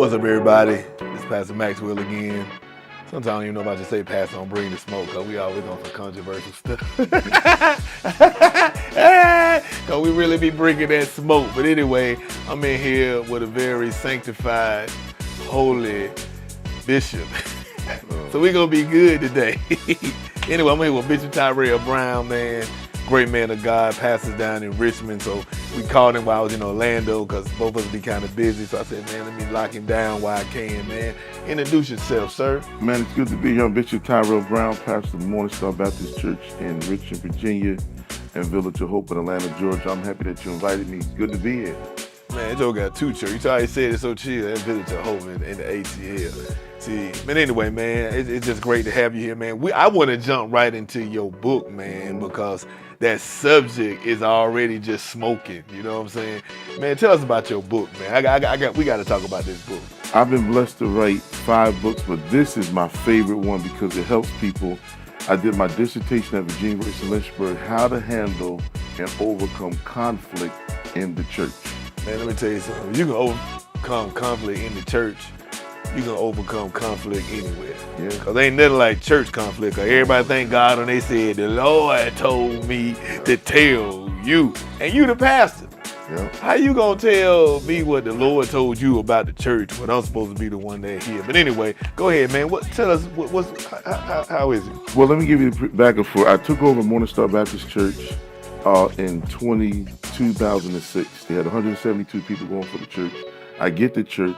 What's up, everybody? It's Pastor Maxwell again. Sometimes I don't even know if I should say Pastor don't bring the smoke, because we always on some controversial stuff. Because we really be bringing that smoke. But anyway, I'm in here with a very sanctified, holy bishop. So we're going to be good today. Anyway, I'm here with Bishop Tyrell Brown, man. Great man of God, pastors down in Richmond. So we called him while I was in Orlando because both of us be kind of busy. So I said, man, let me lock him down while I can, man. Introduce yourself, sir. Man, it's good to be here. I'm Bishop Tyrell Brown, pastor of Morningstar Baptist Church in Richmond, Virginia, and Village of Hope in Atlanta, Georgia. I'm happy that you invited me. It's good to be here. Man, Joe got two churches. You already said it so chill. That Village of Hope in the ATL. See, but anyway, man, it's just great to have you here, man. I want to jump right into your book, man, because that subject is already just smoking. You know what I'm saying? Man, tell us about your book, man. We got to talk about this book. I've been blessed to write 5 books, but this is my favorite one because it helps people. I did my dissertation at Virginia University Lynchburg, how to handle and overcome conflict in the church. Man, let me tell you something. You can overcome conflict in the church. You can overcome conflict anywhere. Yeah. Because ain't nothing like church conflict. Cause everybody thank God when they said, the Lord told me to tell you. And you the pastor. Yeah. How you gonna tell me what the Lord told you about the church when I'm supposed to be the one that here? But anyway, go ahead, man. Tell us how is it? Well, let me give you the back and forth. I took over Morningstar Baptist Church in 2006. They had 172 people going for the church. I get the church.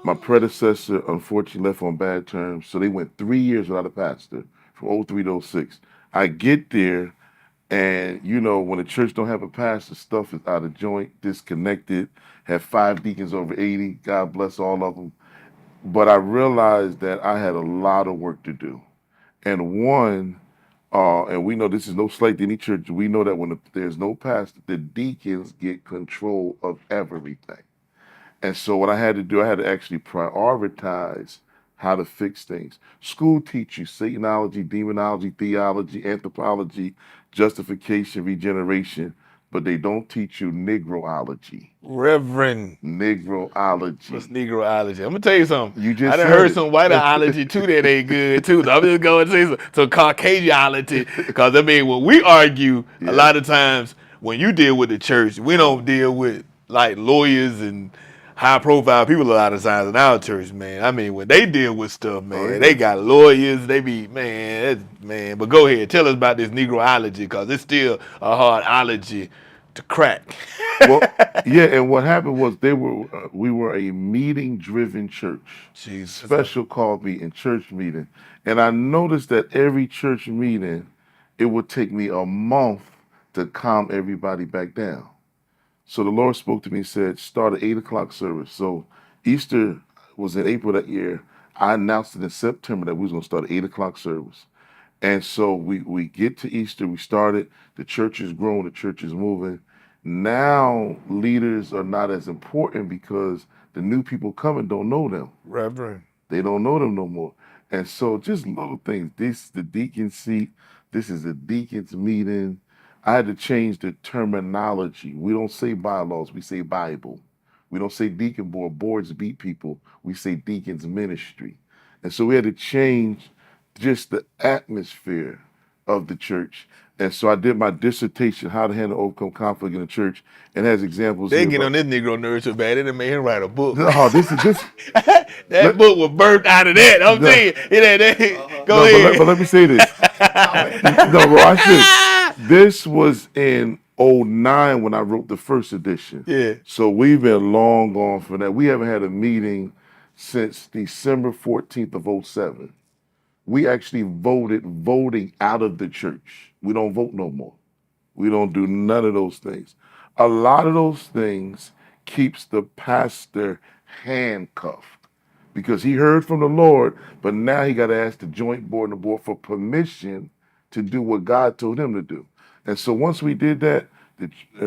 My predecessor, unfortunately, left on bad terms, so they went 3 years without a pastor, from 03 to 06. I get there, and you know, when a church don't have a pastor, stuff is out of joint, disconnected. Have 5 deacons over 80. God bless all of them. But I realized that I had a lot of work to do. And and we know this is no slight to any church, we know that when there's no pastor, the deacons get control of everything. And so what I had to do, I had to actually prioritize how to fix things. School teach you Satanology, demonology, theology, anthropology, justification, regeneration, but they don't teach you Negroology. Reverend. Negroology. What's Negroology? I'm gonna tell you something. You just I done said heard it. some whiteology too that ain't good too. So I'm just going to say some Caucasianity. Because I mean, when we argue, a lot of times when you deal with the church, we don't deal with like lawyers and high profile people a lot of times in our church, man. I mean, when they deal with stuff, man, they got lawyers, they be, man. But go ahead, tell us about this Negroology, because it's still a hard ology to crack. Well, yeah, and what happened was we were a meeting-driven church. Jesus. Special call meeting, church meeting. And I noticed that every church meeting, it would take me a month to calm everybody back down. So the Lord spoke to me and said, start at 8 o'clock service. So Easter was in April that year. I announced it in September that we was going to start at 8 o'clock service. And so we get to Easter, we started, the church is growing, the church is moving. Now leaders are not as important because the new people coming don't know them. Reverend. They don't know them no more. And so just little things. This is the deacon seat. This is a deacon's meeting. I had to change the terminology. We don't say bylaws, we say Bible. We don't say deacon board, boards beat people. We say deacon's ministry. And so we had to change just the atmosphere of the church. And so I did my dissertation, How to Handle Overcome Conflict in the Church, and has examples. They get on this Negro nerd so bad, they done made him write a book. No, this. That book was birthed out of that. I'm saying, go ahead. But let me say this. No, bro, I should. This was in 2009 when I wrote the first edition. Yeah. So we've been long gone from that. We haven't had a meeting since December 14th of 2007. We actually voting out of the church. We don't vote no more. We don't do none of those things. A lot of those things keeps the pastor handcuffed because he heard from the Lord, but now he got to ask the joint board and the board for permission to do what God told him to do. And so once we did that,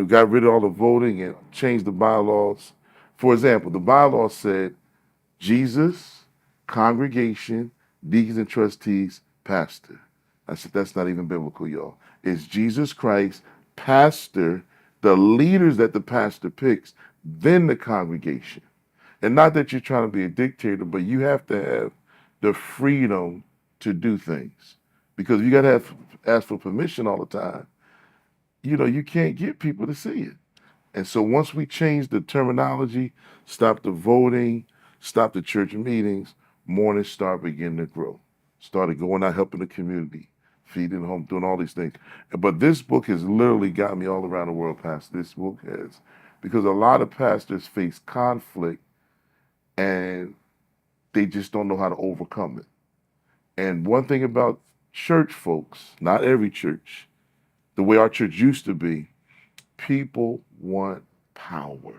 got rid of all the voting and changed the bylaws. For example, the bylaws said Jesus, congregation, deacons and trustees, pastor. I said, that's not even biblical, y'all. It's Jesus Christ, pastor, the leaders that the pastor picks, then the congregation. And not that you're trying to be a dictator, but you have to have the freedom to do things. Because you got to have ask for permission all the time. You can't get people to see it. And so once we change the terminology, stop the voting, stop the church meetings, mornings start beginning to grow. Started going out helping the community, feeding home, doing all these things. But this book has literally got me all around the world, Pastor. This book has. Because a lot of pastors face conflict and they just don't know how to overcome it. And one thing about church folks, not every church, the way our church used to be, people want power.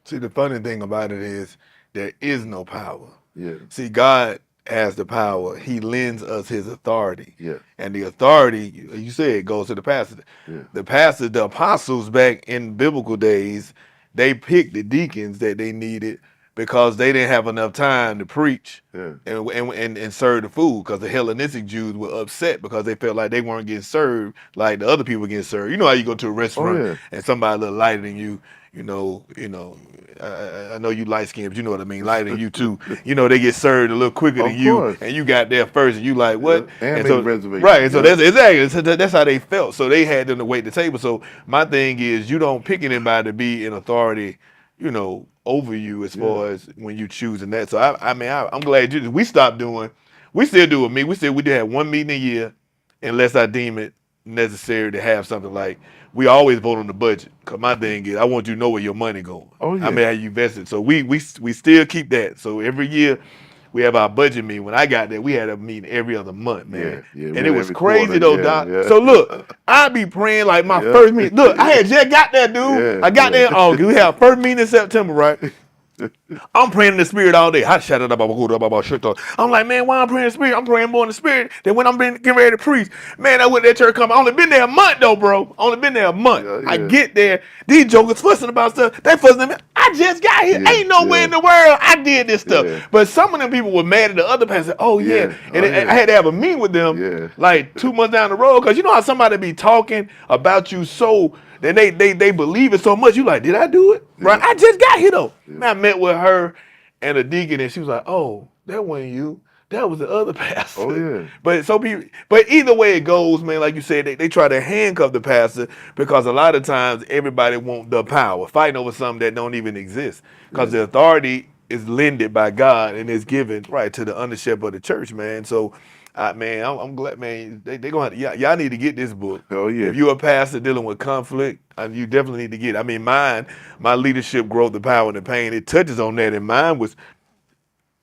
See, the funny thing about it is there is no power. Yeah, See, God has the power. He lends us his authority. yeah, And the authority, you said, goes to the pastor. yeah. The pastors, the apostles back in biblical days, they picked the deacons that they needed because they didn't have enough time to preach Yeah. and serve the food, because the Hellenistic Jews were upset because they felt like they weren't getting served like the other people getting served. You know how you go to a Oh restaurant yeah. and somebody a little lighter than you. I know you light skinned, but you know what I mean, lighter than you too. They get served a little quicker than Of you, course. and you got there first, and you like Yeah. what? And And make so reservations. right, and so Yeah. that's exactly that's how they felt. So they had them to wait the table. So my thing is, you don't pick anybody to be in authority, over you as Yeah. far as when you choosing that. So I'm glad we stopped doing. We still do it. We still we did have one meeting a year, unless I deem it necessary to have something like. We always vote on the budget. Cause my thing is, I want you to know where your money going. Oh I yeah. mean, how you invested. So we still keep that. So every year we have our budget meeting. When I got there, we had a meeting every other month, man. Yeah. And We're it was every crazy quarter. though, Yeah. Doc. Yeah. So look, I be praying like my Yeah. first meeting. Look, I had just got there, dude. Yeah. I got there in Yeah. August. We have first meeting in September, right? I'm praying in the spirit all day. I shut it up about shit. I'm like, man, why I'm praying in the spirit? I'm praying more in the spirit than when I'm getting ready to preach. Man, I went to that church come. I only been there a month though, bro. Only been there a month. Yeah. I Yeah. get there. These jokers fussing about stuff. They fussing at me. I just got here. Yeah. Ain't no way Yeah. in the world I did this stuff. Yeah. But some of them people were mad at the other pastor. Oh yeah. Yeah. And Oh yeah. I had to have a meeting with them Yeah. like 2 months down the road. Cause you know how somebody be talking about you so then they believe it so much. You like, did I do it? Right? Yeah. I just got here though. Yeah. Man, I met with her and a deacon, and she was like, "Oh, that wasn't you. That was the other pastor." Oh yeah. But either way it goes, man. Like you said, they try to handcuff the pastor because a lot of times everybody want the power, fighting over something that don't even exist. Because Yeah. the authority is lended by God and is given right to the under shepherd of the church, man. So. Man, I'm glad, man. They gonna have to, y'all need to get this book. Oh yeah. If you're a pastor dealing with conflict, you definitely need to get it. I mean, my leadership, growth, the power, and the pain, it touches on that, and mine was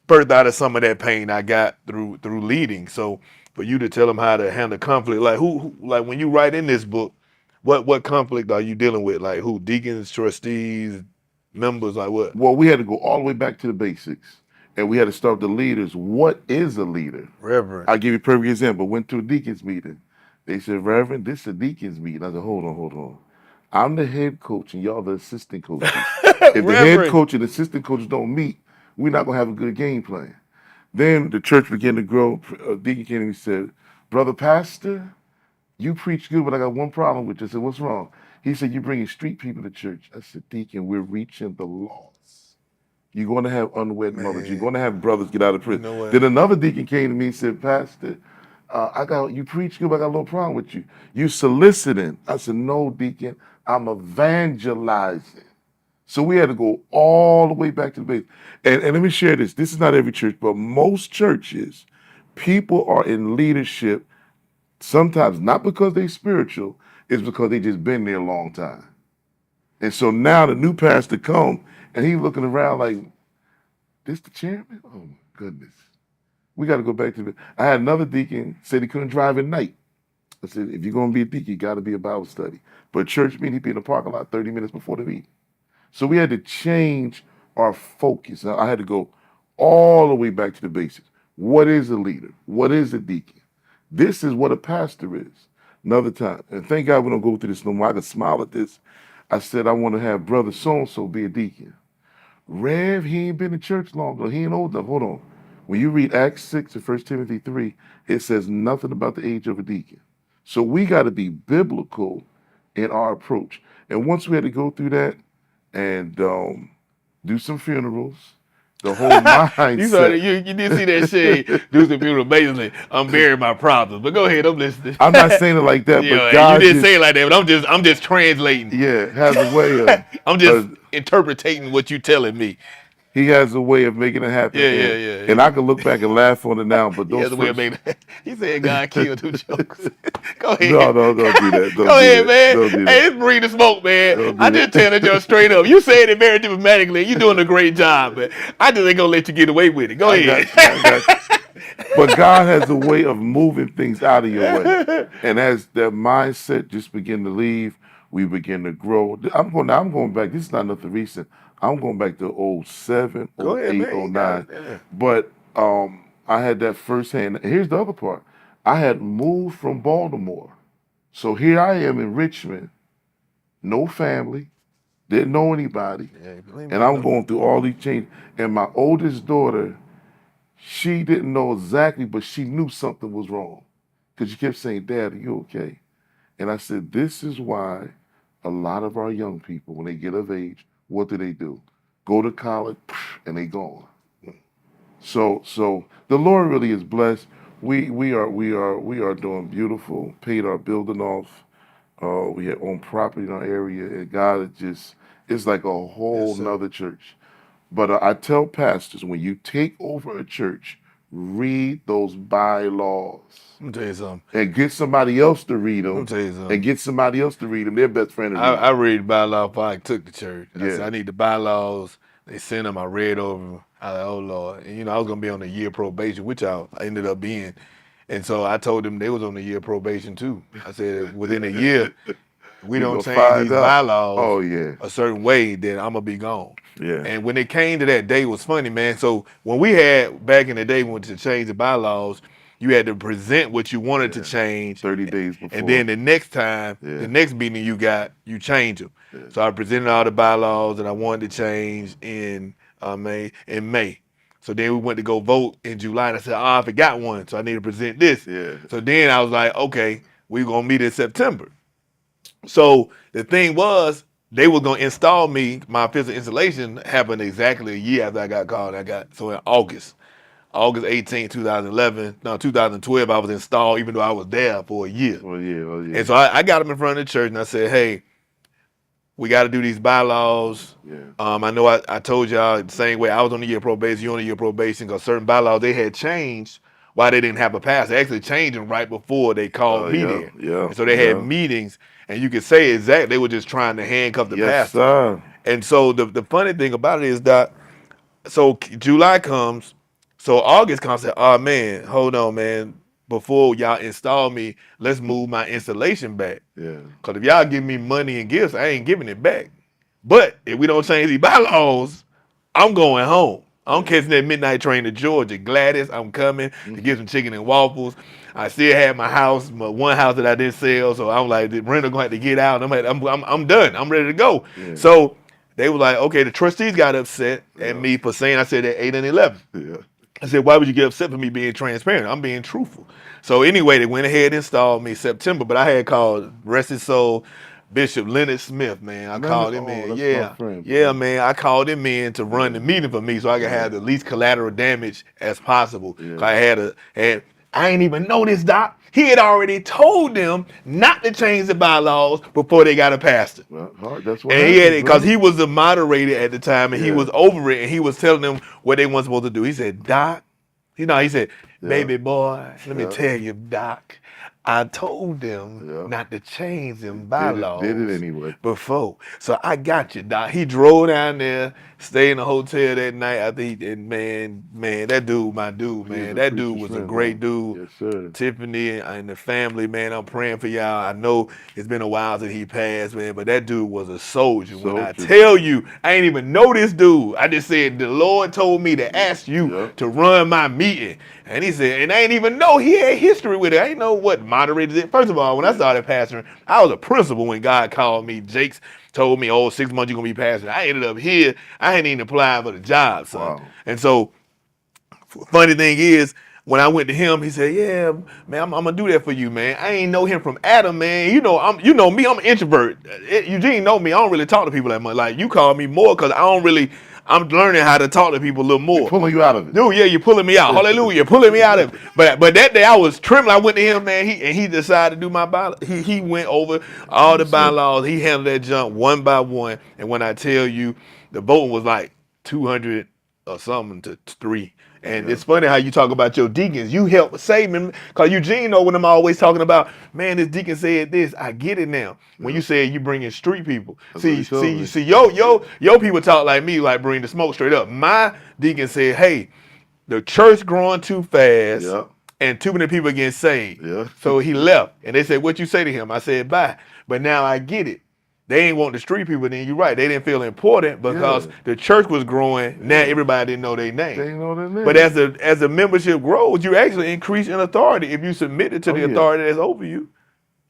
birthed out of some of that pain I got through leading. So for you to tell them how to handle conflict, like like when you write in this book, what conflict are you dealing with? Like who, deacons, trustees, members, like what? Well, we had to go all the way back to the basics, and we had to start with the leaders. What is a leader? Reverend. I'll give you a perfect example. Went to a deacons meeting. They said, Reverend, this is a deacons meeting. I said, hold on. I'm the head coach and y'all the assistant coaches. If the head Reverend. coach and assistant coaches don't meet, we're not gonna have a good game plan. Then the church began to grow. Deacon came and he said, Brother Pastor, you preach good, but I got one problem with you. I said, what's wrong? He said, you're bringing street people to church. I said, Deacon, we're reaching the lost. You're going to have unwed mothers. You're going to have brothers get out of prison. know what? Then another deacon came to me and said, Pastor, you preach good, but I got a little problem with you. You soliciting. I said, no, deacon, I'm evangelizing. So we had to go all the way back to the base. And let me share this. This is not every church, but most churches, people are in leadership sometimes not because they're spiritual, it's because they just been there a long time. And so now the new pastor come and he looking around like, this the chairman? Oh my goodness. We got to go back to the. I had another deacon said he couldn't drive at night. I said, if you're going to be a deacon, you got to be a Bible study. But church meeting, he'd be in the parking lot 30 minutes before the meeting. So we had to change our focus. Now, I had to go all the way back to the basics. What is a leader? What is a deacon? This is what a pastor is. Another time, and thank God we don't go through this no more. I can smile at this. I said, I want to have brother so-and-so be a deacon. Rev, he ain't been in church long ago. He ain't old enough. Hold on. When you read Acts 6 and 1 Timothy 3, it says nothing about the age of a deacon. So we got to be biblical in our approach. And once we had to go through that, and do some funerals. The whole mindset. You did see that shade, do some people amazingly. I'm burying my problems. But go ahead, I'm listening. I'm not saying it like that, but You God didn't say it just, like that, but I'm just translating. yeah, has a way I'm just of interpreting what you telling me. he has a way of making it happen, and I can look back and laugh on it now. But He those has a way of first, making it. He said God killed two jokes. Go no, ahead. no, don't do that, don't Go do ahead, that, man. don't do Hey, that, it's bring the smoke, man. don't I do just telling you that. straight up. You saying it very diplomatically. You doing a great job, man. I just ain't gonna let you get away with it. Go I ahead. got you, I got you. But God has a way of moving things out of your way, and as that mindset just begin to leave, we begin to grow. I'm going back. This is not nothing recent. I'm going back to '07, Go ahead, '08, man. You got '09. it. Yeah. But I had that firsthand. Here's the other part. I had moved from Baltimore, so here I am in Richmond, no family, didn't know anybody, Yeah, believe and me, I I'm know. going through all these changes. And my oldest daughter, she didn't know exactly, but she knew something was wrong. Because she kept saying, Dad, are you okay? And I said, this is why a lot of our young people, when they get of age, what do? Go to college and they gone. So the Lord really is blessed. We are doing beautiful, paid our building off. We had own property in our area, and God is just, it's like a Yes, whole sir. nother church. But I tell pastors, when you take over a church, read those bylaws Let me tell you something. and get somebody else to read Let me them, tell you and something. get somebody else to read them. Their best friend to read I them. read bylaw before I took the church. I said Yeah, I need the bylaws. They sent them. I read over 'em. I was like, oh Lord. And I was gonna be on a year probation, which I ended up being. And so I told them they was on a year probation too. I said within a year, if we we don't gonna change find these out. bylaws Oh yeah, a certain way, then I'm gonna be gone. yeah, And when it came to that day, it was funny, man. So when we had back in the day, when to change the bylaws, you had to present what you wanted to yeah. change, 30 days and then before. the next time, the Yeah, next meeting you change them. yeah, So I presented all the bylaws that I wanted to change in May. So then we went to go vote in July, and I said, oh, I forgot one, so I need to present this. yeah. So then I was like, okay, we're gonna meet in September. So the thing was, they were gonna install me. My physical installation happened exactly a year after I got called. So in August 18th, 2011, no 2012, I was installed, even though I was there for a year. Oh yeah, oh And yeah, so I got them in front of the church and I said, hey, we got to do these bylaws. yeah. I know I told y'all the same way I was on a year probation, you on a year probation, because certain bylaws they had changed why they didn't have a pass. They actually changed them right before they called me Yeah, there. yeah, And so they had yeah. meetings, and you could say exactly they were just trying to handcuff the Yes, pastor. sir. And so the funny thing about it is that so July comes, so August comes. I said, oh man, hold on, man. Before y'all install me, let's move my installation back. Yeah, Cause if y'all give me money and gifts, I ain't giving it back. But if we don't change these bylaws, I'm going home. I'm yeah. catching that midnight train to Georgia. Gladys, I'm coming to Mhm. get some chicken and waffles. I still had my house, my one house that I didn't sell, so I'm like, the renter gonna have to get out. I'm done. I'm ready to go. Yeah, So they were like, okay, the trustees got upset at yeah, me for saying I said at 8 and 11. yeah. I said, why would you get upset for me being transparent? I'm being truthful. So anyway, they went ahead and installed me September, but I had called rest his soul Bishop Leonard Smith, man. I Leonard, called him oh, in. that's my Yeah. friend, Yeah, bro. man. I called him in to run Yeah, the meeting for me so I could yeah, have the least collateral damage as possible. yeah. Cause I ain't even know this, Doc. He had already told them not to change the bylaws before they got a pastor. Well, hard. That's what And he had happens, it because bro. he was the moderator at the time and he Yeah, was over it and he was telling them what they weren't supposed to do. He said, Doc, he said, yeah, baby boy, let me yeah, tell you, Doc, I told them yeah. not to change them Did it bylaws anyway. before. So I got you, Doc. He drove down there, stayed in the hotel that night. I think, and man, that dude, my dude, He is man. a That dude preacher's was a friend, great bro. dude. Yes, sir. Tiffany and the family, man, I'm praying for y'all. I know it's been a while since he passed, man, but that dude was a soldier. When I Soldier, tell bro. you, I ain't even know this dude. I just said, the Lord told me to ask you Yep. to run my meeting. And he said, and I ain't even know he had history with it. I ain't know what moderated it. First of all, when I Yeah. started pastoring, I was a principal when God called me. Jake's told me, oh, 6 months you're going to be pastoring. I ended up here. I hadn't even applied for the job, son. Wow. And so funny thing is, when I went to him, he said, "Yeah, man, I'm gonna do that for you, man. I ain't know him from Adam, man. You know me, I'm an introvert. Eugene know me. I don't really talk to people that much. Like you call me more because I'm learning how to talk to people a little They're more. pulling you out of it. Dude, yeah, you're pulling me out. Hallelujah, you're pulling me out of it. But that day I was trembling. I went to him, man. He decided to do my bylaws. He went over all the That's it. bylaws. He handled that junk one by one. And when I tell you, the voting was like 200 or something to three. And Yeah. it's funny how you talk about your deacons. You help save them. Because Eugene know when I'm always talking about, man, this deacon said this. I get it now. When Yeah. you said you bring in street people. That's what he told me. Yo people talk like me, like bring the smoke straight up. My deacon said, hey, the church growing too fast Yeah. and too many people getting saved. Yeah. So he left. And they said, what you say to him? I said, bye. But now I get it. They ain't want the street people, then you're right. They didn't feel important because Yeah. the church was growing. Now everybody didn't know their They name. ain't know their name. But as the membership grows, you actually increase in authority if you submit it to Oh, the yeah. authority that's over you.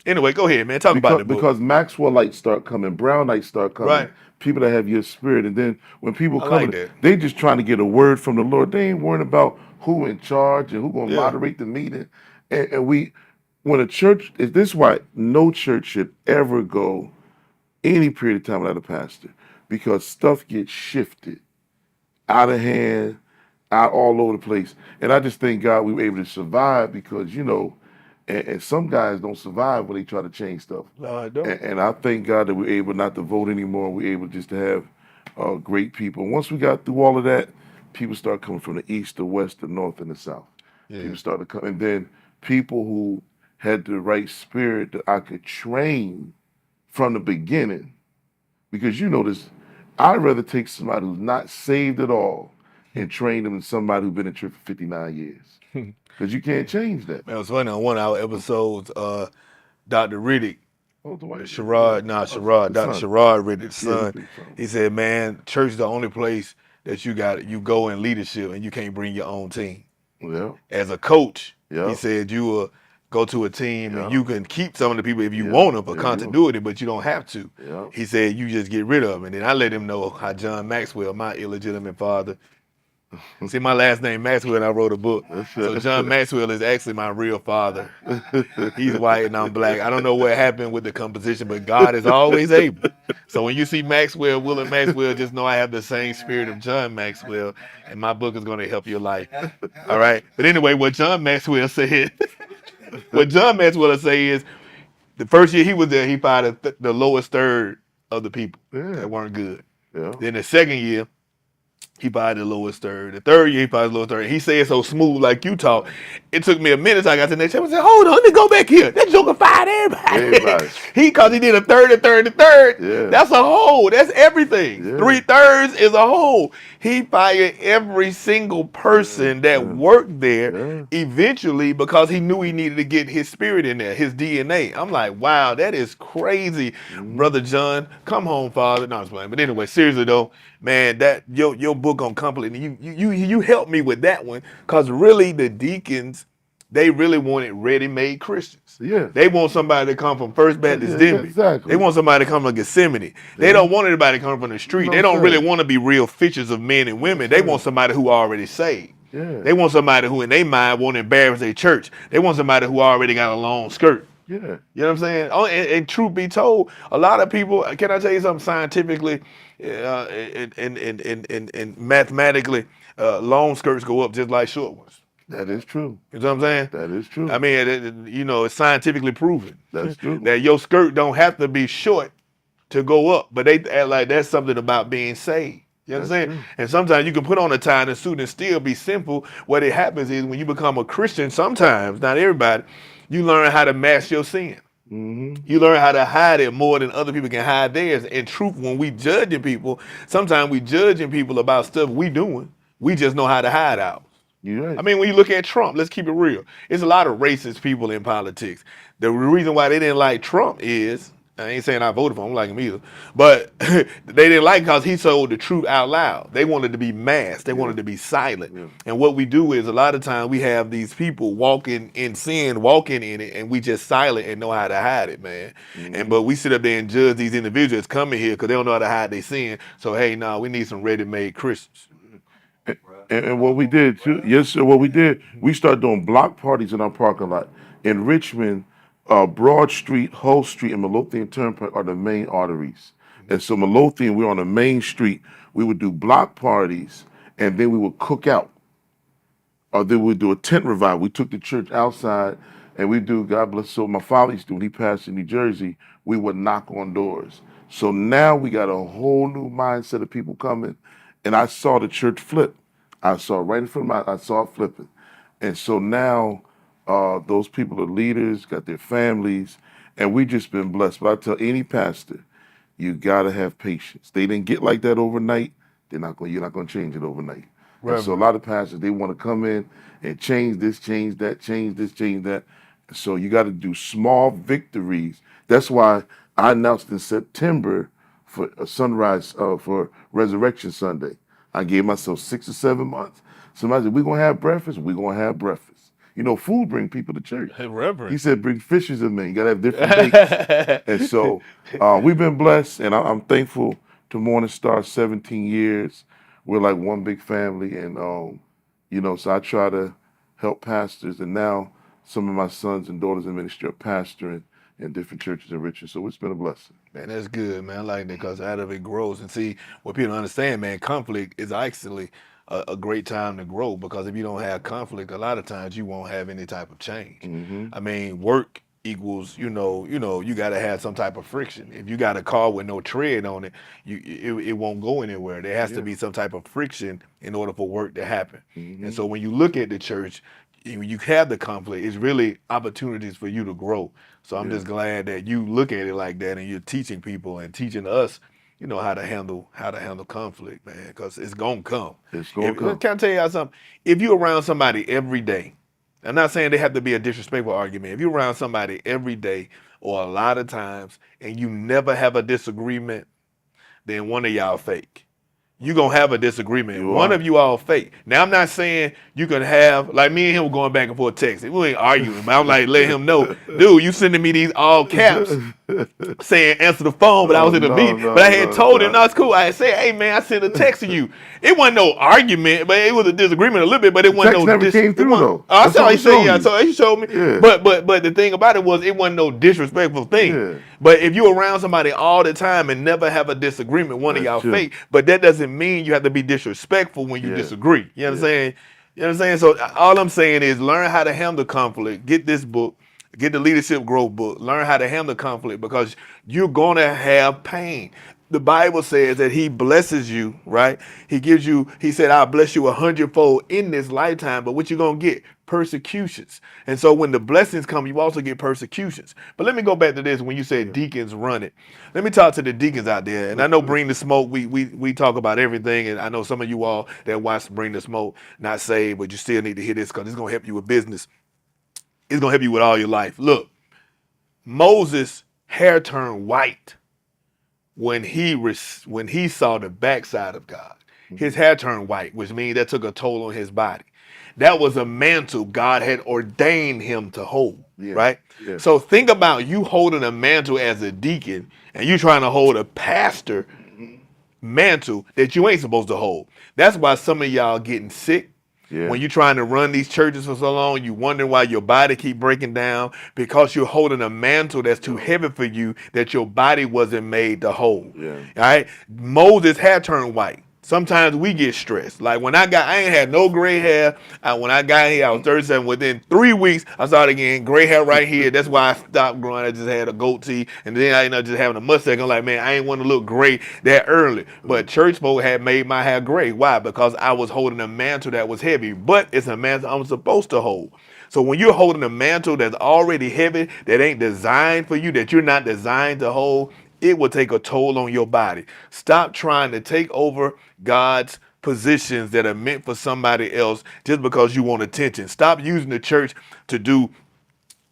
Anyway, go ahead, man. Talk about the book. Because Maxwell lights start coming, Brown lights start coming, Right. people that have your spirit, and then when people I come, like that. they just trying to get a word from the Lord. They ain't worrying about who in charge and who gonna Yeah. moderate the meeting. And when a church is this is why no church should ever go any period of time without a pastor, because stuff gets shifted out of hand, out all over the place. And I just thank God we were able to survive because, and some guys don't survive when they try to change stuff. No, I don't. And I thank God that we're able not to vote anymore. We're able just to have great people. Once we got through all of that, people start coming from the east, the west, the north, and the south. Yeah. People started coming. And then people who had the right spirit that I could train from the beginning. Because this, I'd rather take somebody who's not saved at all and train them than somebody who's been in church for 59 years. Because you can't change that. Man, it was funny on one of our episodes, Dr. Riddick, Oh, the white dude. Sherrod, The Dr. son. Sherrod Riddick's Yeah, the son. big son. He said, man, church is the only place that you go in leadership and you can't bring your own team. Yeah. As a coach, Yeah. he said you will go to a team Yeah. and you can keep some of the people if you Yeah. want them for If you- continuity, but you don't have to. Yeah. He said you just get rid of them. And then I let him know how John Maxwell, my illegitimate father, see my last name Maxwell and I wrote a book. So John Maxwell is actually my real father. He's white and I'm black. I don't know what happened with the composition, but God is always able. So when you see Maxwell, Willie Maxwell, just know I have the same spirit of John Maxwell, and my book is going to help your life. All right. But anyway, what John Maxwell said, what John Maxwell say is, the first year he was there, he fired the lowest third of the people that weren't good. Yeah. Then the second year, he fired the lowest third. The third year, he fired the lowest third. He said so smooth like you talk. It took me a minute. So I got to the next chapter and said, hold on, let me go back here. That joker fired everybody. Because he did a third, a third, a third. Yeah. That's a whole. That's everything. Yeah. 3/3 is a whole. He fired every single person that worked there eventually because he knew he needed to get his spirit in there, his DNA. I'm like, wow, that is crazy, Brother John. Come home, Father. No, I'm just playing. But anyway, seriously though, man, that your book on conflict, you helped me with that one because really the deacons, they really wanted ready-made Christians. Yeah. They want somebody to come from First Baptist Denby. Exactly. They want somebody to come from Gethsemane. They don't want anybody to come from the street. They don't really want to be real fishers of men and women. They want somebody who already saved. Yeah. They want somebody who in their mind won't embarrass their church. They want somebody who already got a long skirt. Yeah. You know what I'm saying? Oh, and truth be told, a lot of people, can I tell you something scientifically and mathematically, long skirts go up just like short ones. That is true. You know what I'm saying? That is true. I mean, it's scientifically proven. That's true. That your skirt don't have to be short to go up, but they act like that's something about being saved. You know what I'm saying? true. And sometimes you can put on a tie and a suit and still be simple. What it happens is when you become a Christian, sometimes, not everybody, you learn how to mask your sin. You learn how to hide it more than other people can hide theirs. In truth, when we judging people, sometimes we judging people about stuff we doing. We just know how to hide ours. You're right. I mean, when you look at Trump, let's keep it real. It's a lot of racist people in politics. The reason why they didn't like Trump is, I ain't saying I voted for him, I don't like him either, but they didn't like because he told the truth out loud. They wanted to be masked. They wanted to be silent. Yeah. And what we do is a lot of times we have these people walking in sin, walking in it, and we just silent and know how to hide it, man. But we sit up there and judge these individuals coming here because they don't know how to hide their sin. So, hey, no, we need some ready-made Christians. And what we did too, yes, sir. What we did, we started doing block parties in our parking lot in Richmond. Broad Street, Hull Street, and Midlothian Turnpike are the main arteries. And so Midlothian, we were on the main street. We would do block parties, and then we would cook out, or then we'd do a tent revival. We took the church outside, and we do, God bless. So my father used to, when he passed in New Jersey, we would knock on doors. So now we got a whole new mindset of people coming, and I saw the church flip. I saw it right in front of my, I saw it flipping. And so now those people are leaders, got their families, and we just been blessed. But I tell any pastor, you gotta have patience. They didn't get like that overnight. You're not gonna change it overnight. And so a Reverend. lot of pastors, they want to come in and change this, change that, change this, change that. So you got to do small victories. That's why I announced in September for a sunrise for Resurrection Sunday. I gave myself 6 or 7 months. Somebody said, we're going to have breakfast. We're going to have breakfast. You know, food bring people to church. Hey, He Reverend. said, bring fishes and men. You got to have different dates. And so we've been blessed, and I'm thankful to Morning Star 17 years. We're like one big family, and so I try to help pastors, and now some of my sons and daughters in ministry are pastoring in different churches in Richmond. So it's been a blessing. Man, that's good, man. I like that because out of it grows. And see, what people don't understand, man, conflict is actually a great time to grow because if you don't have conflict, a lot of times you won't have any type of change. Hmm. I mean, work equals, you got to have some type of friction. If you got a car with no tread on it, it won't go anywhere. There has to Yeah. be some type of friction in order for work to happen. And Hmm. so when you look at the church, you have the conflict, it's really opportunities for you to grow. So I'm Yeah. just glad that you look at it like that and you're teaching people and teaching us, how to handle conflict, man, because it's gonna come. It's gonna come. Can I tell you something? If you're around somebody every day, I'm not saying they have to be a disrespectful argument. If you're around somebody every day or a lot of times and you never have a disagreement, then one of y'all fake. You gonna have a disagreement. You One are. of you all fake. Now I'm not saying you can have like me and him going back and forth texting. We ain't arguing, but I'm like let him know, dude, you sending me these all caps saying answer the phone, but I Oh was in the no, meeting. But no, I had no, told him, no. no, it's cool. I had said, hey man, I sent a text to you. It wasn't no argument, but it was a disagreement a little bit, but it The wasn't text no never came it through wasn't. though. Oh, I That's saw what he I'm said, showing yeah, you. so he showed me. Yeah, But the thing about it was it wasn't no disrespectful thing. yeah. But if you're around somebody all the time and never have a disagreement, one of That's y'all true. fake. But that doesn't mean you have to be disrespectful when you Yeah, disagree. You know what I'm yeah, saying? You know what I'm saying? So all I'm saying is learn how to handle conflict. Get this book. Get the leadership growth book. Learn how to handle conflict because you're gonna have pain. The Bible says that He blesses you, right? He gives you. He said, "I'll bless you 100-fold in this lifetime." But what you gonna get? Persecutions. And so when the blessings come, you also get persecutions. But let me go back to this. When you said yeah. deacons run it, let me talk to the deacons out there. And I know Bring the Smoke. We talk about everything. And I know some of you all that watch Bring the Smoke not saved, but you still need to hear this because it's gonna help you with business. It's gonna help you with all your life. Look, Moses' hair turned white when he saw the backside of God. His Mhm. hair turned white, which means that took a toll on his body. That was a mantle God had ordained him to hold, Yes, right? yes. So think about you holding a mantle as a deacon and you trying to hold a pastor Mhm. mantle that you ain't supposed to hold. That's why some of y'all getting sick. Yeah, When you're trying to run these churches for so long, you wondering why your body keep breaking down because you're holding a mantle that's too yeah, heavy for you that your body wasn't made to hold. yeah. All right. Moses had turned white. Sometimes we get stressed. Like I ain't had no gray hair. When I got here, I was 37. Within 3 weeks, I started getting gray hair right here. That's why I stopped growing. I just had a goatee, and then I ended up just having a mustache. I'm like, man, I ain't want to look gray that early. But church folk had made my hair gray. Why? Because I was holding a mantle that was heavy. But it's a mantle I'm supposed to hold. So when you're holding a mantle that's already heavy, that ain't designed for you, that you're not designed to hold, it will take a toll on your body. Stop trying to take over God's positions that are meant for somebody else just because you want attention. Stop using the church to do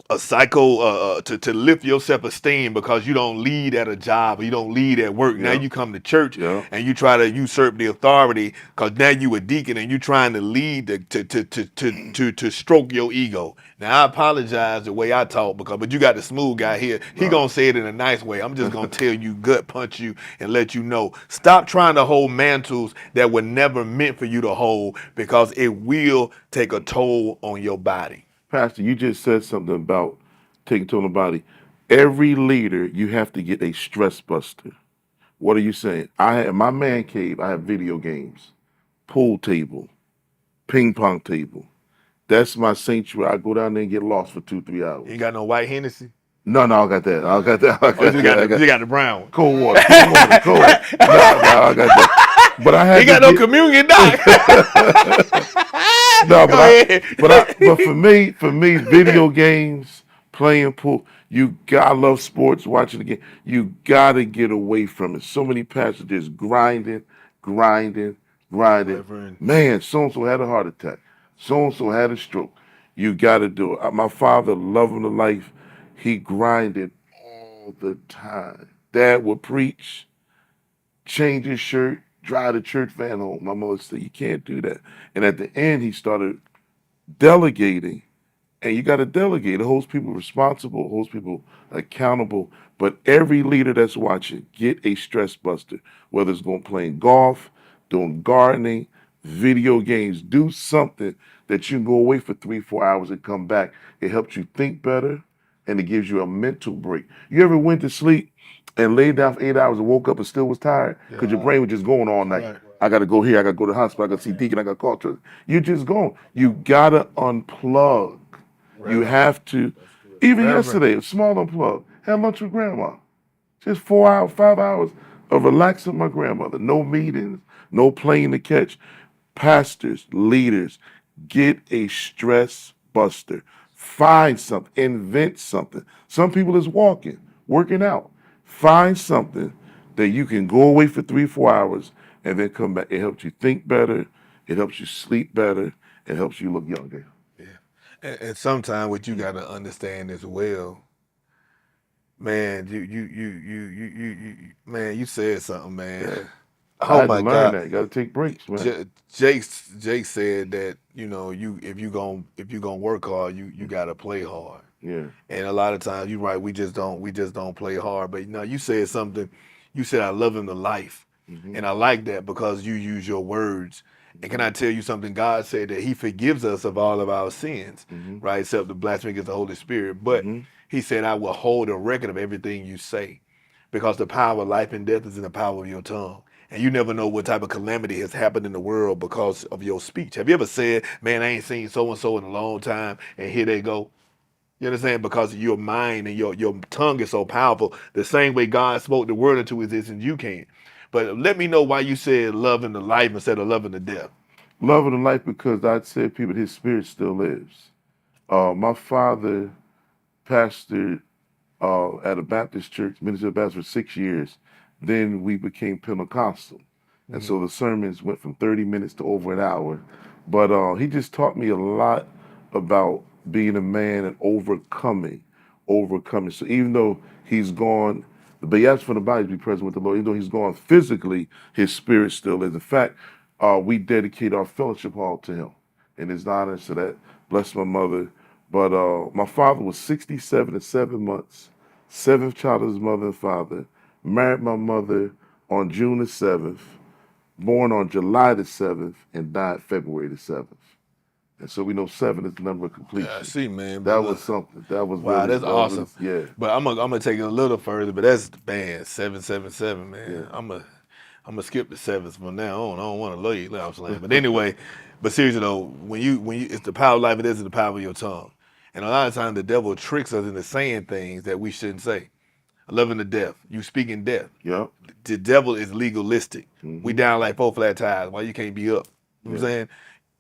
a psycho to lift your self-esteem because you don't lead at a job or you don't lead at work. Now Yeah, you come to church yeah. and you try to usurp the authority because now you a deacon and you trying to lead to stroke your ego. Now I apologize the way I talk but you got the smooth guy here. He No. gonna say it in a nice way. I'm just gonna tell you, gut punch you, and let you know. Stop trying to hold mantles that were never meant for you to hold because it will take a toll on your body. Pastor, you just said something about taking toll on the body. Every leader, you have to get a stress buster. What are you saying? I have my man cave. I have video games, pool table, ping pong table. That's my sanctuary. I go down there and get lost for 2, 3 hours. You ain't got no white Hennessy? No, I got that. I got that. I Oh, got that. I you got got the brown one. cold water, cold water, cold. No, I got that. But I You had ain't to got no get communion, doc. no. Go ahead. But for me, video games, playing pool. I love sports, watching the game. You gotta get away from it. So many passages grinding, grinding, grinding. Reverend. Man, so and so had a heart attack. So and so had a stroke. You gotta do it. My father, loving the life, he grinded all the time. Dad would preach, change his shirt, drive the church van home. My mother said, "You can't do that." And at the end, he started delegating, and you got to delegate. It holds people responsible, holds people accountable. But every leader that's watching, get a stress buster, whether it's going playing golf, doing gardening, video games. Do something that you can go away for 3, 4 hours and come back. It helps you think better, and it gives you a mental break. You ever went to sleep and laid down for 8 hours and woke up and still was tired because your brain was just going all night? Right. I got to go here. I got to go to the hospital. I got to see Deacon. I got to call church. You're just gone. You got to unplug. You have to. Even Reverend. yesterday, a small unplug. Had lunch with grandma. Just 4 hours, 5 hours of relaxing with my grandmother. No meetings, no plane to catch. Pastors, leaders, get a stress buster. Find something, invent something. Some people is walking, working out. Find something that you can go away for 3, 4 hours and then come back. It helps you think better. It helps you sleep better. It helps you look younger. Yeah. And sometimes what you got to understand as well, man, man, you said something, man. Yeah. I Oh had to my learn God. that. You got to take breaks, man. Jake said that, you know, if you gonna work hard, you gotta play hard. Yeah. And a lot of times you're right, we just don't play hard. But you know, you said something, you said I love him to life. Hmm. And I like that because you use your words. And can I tell you something? God said that He forgives us of all of our sins, Hmm. right? Except the blasphemy against the Holy Spirit. But Hmm. He said, I will hold a record of everything you say, because the power of life and death is in the power of your tongue. And you never know what type of calamity has happened in the world because of your speech. Have you ever said, man, I ain't seen so and so in a long time, and here they go? You understand? Because your mind and your tongue is so powerful. The same way God spoke the word into existence, you can. But let me know why you said loving the life instead of loving the death. Love of the life because I said people, his spirit still lives. My father pastored at a Baptist church, minister of Baptist for 6 years. Then we became Pentecostal. And Mhm. so the sermons went from 30 minutes to over an hour. But he just taught me a lot about being a man and overcoming. So even though he's gone, but he asked for the body to be present with the Lord. Even though he's gone physically, his spirit still is. In fact, we dedicate our fellowship hall to him in his honor. So that bless my mother. But my father was 67 and 7 months, seventh child of his mother and father. Married my mother on June the 7th, born on July the 7th, and died February the 7th. And so we know 7 is the number of Yeah, I completion. see, man. But That was look, something. That was wow, really, that's that was really, awesome. yeah, But I'm gonna take it a little further. But that's man, 777, yeah. man. I'm gonna skip the sevens from now on. I don't want to love you, know what I'm saying. But anyway, but seriously though, when you it's the power of life, it is the power of your tongue. And a lot of times the devil tricks us into saying things that we shouldn't say. Loving the death, you speaking death. Yep. The devil is legalistic. We Hmm. down like four flat tires. Why you can't be up? You know what I'm Yeah. saying?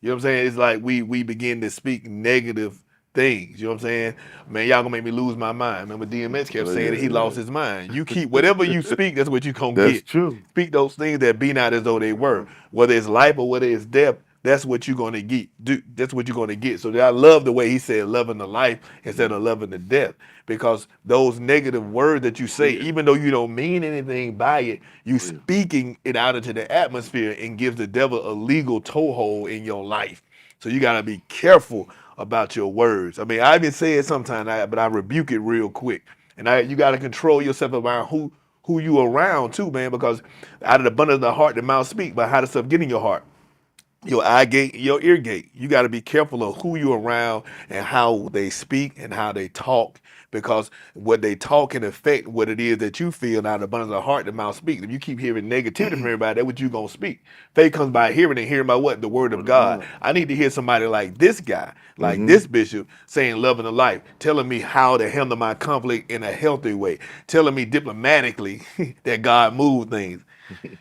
You know what I'm saying? It's like we begin to speak negative things. You know what I'm saying? Man, y'all gonna make me lose my mind. Remember DMX kept Oh, saying that he lost yeah, his mind. You keep whatever you yeah. speak, that's what you gonna That's get. true. Speak those things that be not as though they were. Whether it's life or whether it's death, that's what you're gonna get. That's what you're gonna get. So I love the way he said loving the life instead of loving the death. Because those negative words that you Oh, say, yeah. even though you don't mean anything by it, you Oh, yeah. speaking it out into the atmosphere and gives the devil a legal toehold in your life. So you gotta be careful about your words. I mean, I even say it sometimes, but I rebuke it real quick. And you gotta control yourself around who you around too, man, because out of the abundance of the heart, the mouth speak. But how does stuff get in your heart? your eye gate, your ear gate. You got to be careful of who you're around and how they speak and how they talk, because what they talk can affect what it is that you feel. Out of the abundance of the heart, the mouth speaks. If you keep hearing negativity from everybody, that's what you're gonna speak. Faith comes by hearing, and hearing by what? The word of Word of God. God. I need to hear somebody like this guy, like Mm-hmm. this bishop, saying love and the life, telling me how to handle my conflict in a healthy way, telling me diplomatically that God moved things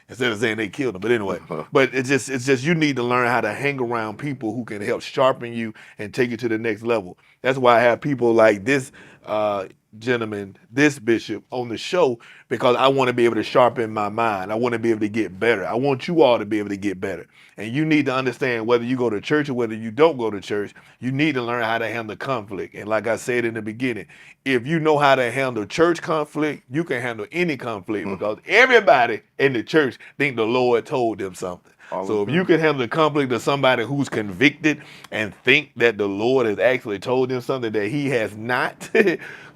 instead of saying they killed him. But anyway, but it's just you need to learn how to hang around people who can help sharpen you and take you to the next level. That's why I have people like this uh, gentleman, this bishop on the show, because I want to be able to sharpen my mind. I want to be able to get better. I want you all to be able to get better. And you need to understand, whether you go to church or whether you don't go to church, you need to learn how to handle conflict. And like I said in the beginning, if you know how to handle church conflict, you can handle any conflict, because everybody in the church think the Lord told them something. All the So if you time. can handle the conflict of somebody who's convicted and think that the Lord has actually told them something that he has not,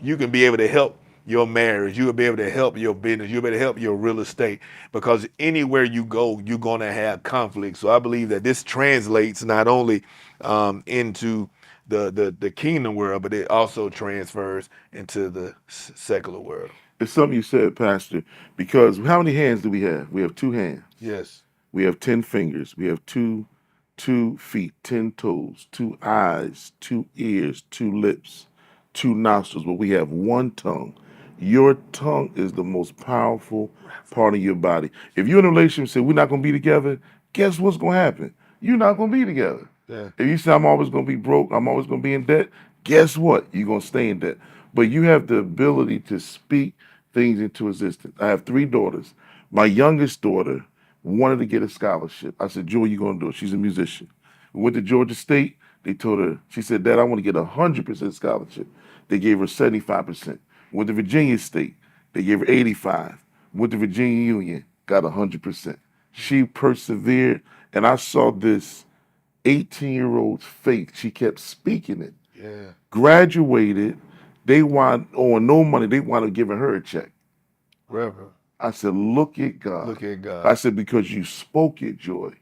you can be able to help your marriage. You'll be able to help your business. You'll be able to help your real estate, because anywhere you go, you're going to have conflict. So I believe that this translates not only into the kingdom world, but it also transfers into the secular world. It's something you said, Pastor, because how many hands do we have? We have two hands. Yes. We have 10 fingers. We have two feet, 10 toes, two eyes, two ears, two lips, two nostrils, but we have one tongue. Your tongue is the most powerful part of your body. If you're in a relationship and say, we're not going to be together, guess what's going to happen? You're not going to be together. Yeah. If you say, I'm always going to be broke, I'm always going to be in debt, guess what? You're going to stay in debt. But you have the ability to speak things into existence. I have three daughters. My youngest daughter wanted to get a scholarship. I said, Joy, you're going to do it. She's a musician. We went to Georgia State. They told her, she said, Dad, I want to get 100% scholarship. They gave her 75%. Went to Virginia State. They gave her 85. Went to Virginia Union, got 100%. She persevered, and I saw this 18-year-old's faith. She kept speaking it. Yeah. Graduated. They want owing no money. They wound up giving her a check. Reverend. I said, look at God. Look at God. I said, because you spoke it, Joy.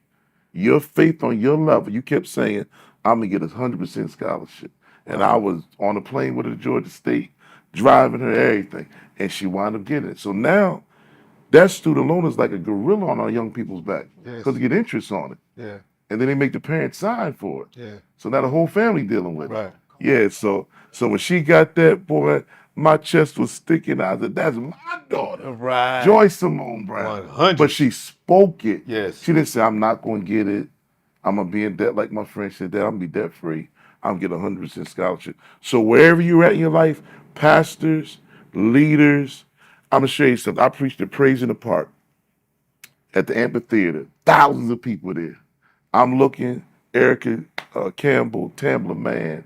Your faith on your level, you kept saying, I'm going to get a 100% scholarship. And I was on a plane with her to Georgia State, driving her everything. And she wound up getting it. So now that student loan is like a gorilla on our young people's back, because Yes. they get interest on it. Yeah. And then they make the parents sign for it. Yeah. So now the whole family dealing with it. Right. Yeah, so when she got that, boy, my chest was sticking. I said, that's my daughter. Right. Joy Simone Brown. 100. But she spoke it. Yes. She didn't say, I'm not going to get it. I'm going to be in debt like my friend said, Dad, I'm going to be debt free. I'm going to get 100% scholarship. So wherever you're at in your life, pastors, leaders, I'm going to show you something. I preached at Praise in the Park at the amphitheater. Thousands of people there. I'm looking, Erica Campbell, Tambler, man,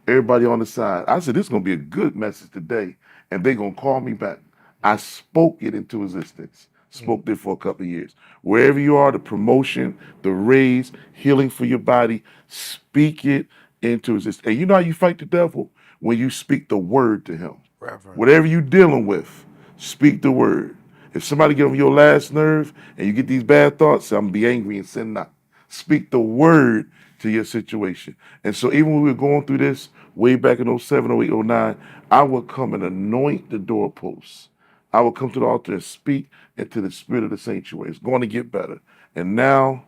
everybody on the side. I said, this is going to be a good message today, and they're going to call me back. I spoke it into existence, spoke it for a couple of years. Wherever you are, the promotion, the raise, healing for your body, speak it into existence. And you know how you fight the devil? When you speak the word to him. Reverend. Whatever you're dealing with, speak the word. If somebody get on your last nerve and you get these bad thoughts, I'm gonna be angry and sin not. Speak the word to your situation. And so even when we were going through this way back in '07, '08, '09, I would come and anoint the doorposts. I would come to the altar and speak into the spirit of the sanctuary. It's going to get better. And now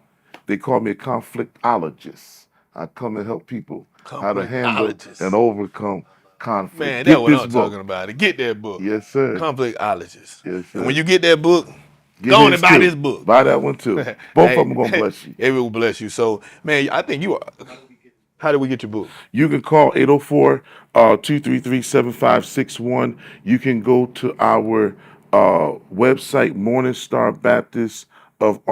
they call me a conflictologist. I come and help people how to handle Conflictologist. and overcome conflict. Man, Get that's what this I'm book. talking about. Get that book. Yes, sir. Conflictologist. Yes, And when sir. you get that book, Get go on his and buy too. this book. Buy that one too. Both of them are gonna bless you. It will bless you. So, man, I think you are. How do we get your book? You can call 804 233 7561. You can go to our website, Morningstar Baptist of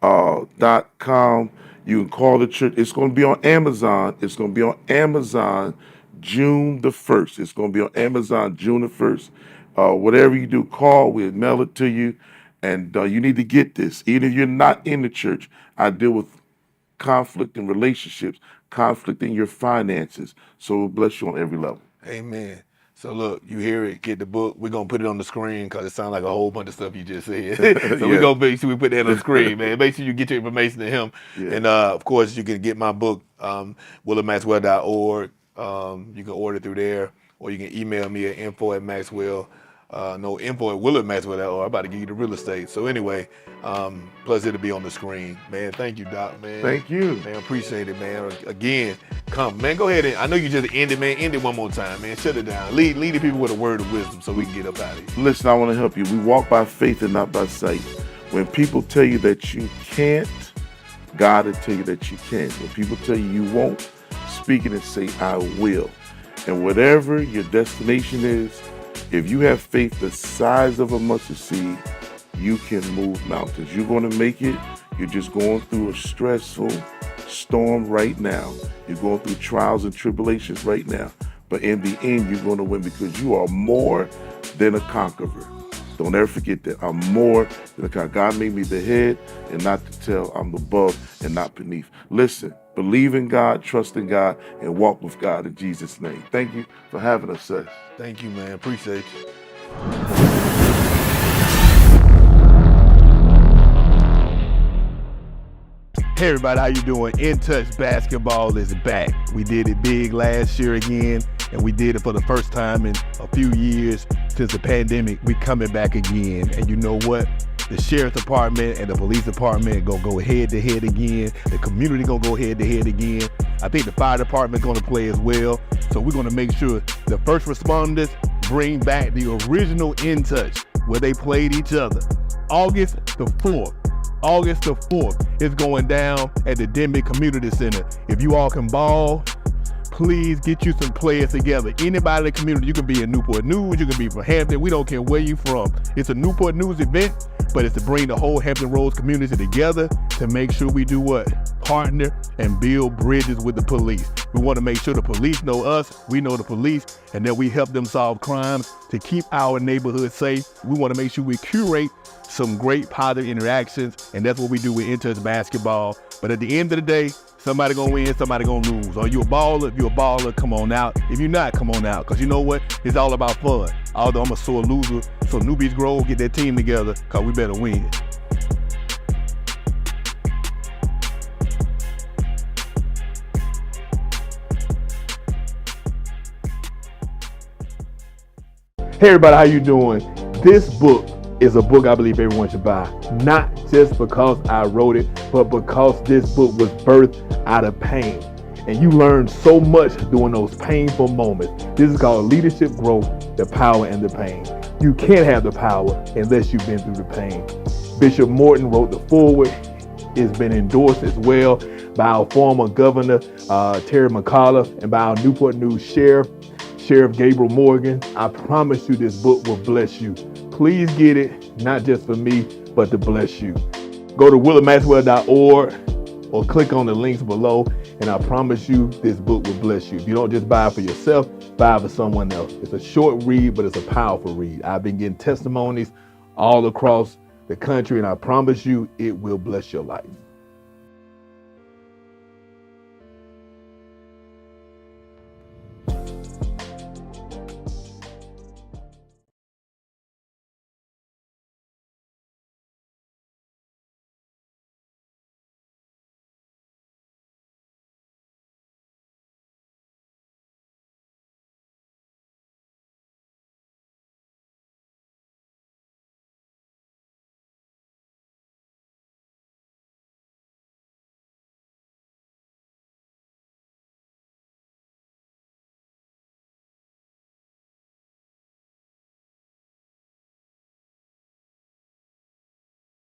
RVA.com. You can call the church. It's going to be on Amazon. It's going to be on Amazon June the 1st. It's going to be on Amazon June the 1st. Whatever you do, call. We'll mail it to you. And you need to get this. Even if you're not in the church, I deal with conflict in relationships, conflict in your finances. So we'll bless you on every level. Amen. So look, you hear it, get the book. We're gonna put it on the screen because it sounds like a whole bunch of stuff you just said. So we're gonna make sure we put that on the screen, man. Make sure you get your information to him. Yeah. And of course you can get my book, willardmaxwell.org. You can order through there, or you can email me at info@maxwell. Info@willardmaxwell.org. I'm about to give you the real estate. So anyway, plus it'll be on the screen. Man, thank you, Doc, man. Thank you. Man, appreciate it, man. Again, come, man, go ahead and, I know you just ended, man. End it one more time, man. Shut it down. Lead the people with a word of wisdom so we can get up out of here. Listen, I want to help you. We walk by faith and not by sight. When people tell you that you can't, God will tell you that you can. When people tell you won't, speak it and say, I will. And whatever your destination is, if you have faith the size of a mustard seed, you can move mountains. You're going to make it. You're just going through a stressful storm right now. You're going through trials and tribulations right now. But in the end, you're going to win because you are more than a conqueror. Don't ever forget that. I'm more than a conqueror. God made me the head and not the tail. I'm above and not beneath. Listen, believe in God, trust in God, and walk with God in Jesus' name. Thank you for having us, sir. Thank you, man. Appreciate you. Hey everybody, how you doing? In Touch Basketball is back. We did it big last year again, and we did it for the first time in a few years since the pandemic. We coming back again, and you know what? The sheriff's department and the police department gonna go head to head again. The community gonna go head to head again. I think the fire department gonna play as well. So we're gonna make sure the first responders bring back the original In Touch where they played each other. August the 4th. August the 4th is going down at the Denby Community Center. If you all can ball, please get you some players together. Anybody in the community, you can be in Newport News, you can be from Hampton, we don't care where you from. It's a Newport News event, but it's to bring the whole Hampton Roads community together to make sure we do what? Partner and build bridges with the police. We want to make sure the police know us, we know the police, and that we help them solve crimes to keep our neighborhood safe. We want to make sure we curate some great positive interactions, and that's what we do with In Touch Basketball. But at the end of the day, somebody gonna win, somebody gonna lose. Are you a baller? If you're a baller, come on out. If you're not, come on out. Because you know what? It's all about fun. Although I'm a sore loser, so New Beach Grove, get that team together, because we better win. Hey everybody, how you doing? This book is a book I believe everyone should buy. Not just because I wrote it, but because this book was birthed out of pain. And you learn so much during those painful moments. This is called Leadership Growth, the Power and the Pain. You can't have the power unless you've been through the pain. Bishop Morton wrote the foreword. It's been endorsed as well by our former governor, Terry McAuliffe, and by our Newport News Sheriff Gabriel Morgan. I promise you this book will bless you. Please get it, not just for me, but to bless you. Go to willardmaxwell.org or click on the links below, and I promise you this book will bless you. If you don't just buy it for yourself, buy it for someone else. It's a short read, but it's a powerful read. I've been getting testimonies all across the country, and I promise you it will bless your life.